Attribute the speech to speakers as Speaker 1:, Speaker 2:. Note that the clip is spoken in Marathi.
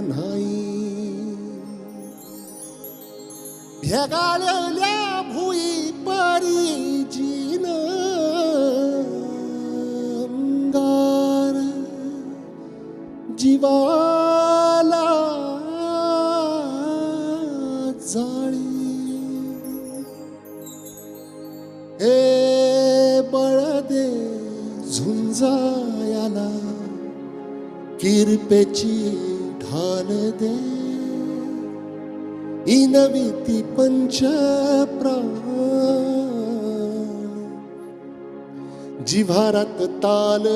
Speaker 1: नाही. ढगाळल्या भुई परी जीन अंगार जीवाला जाळी. हे बळ दे झुंजायाला किरपेची ढाल दे. इनविती पंच प्राण जिव्हारात ताल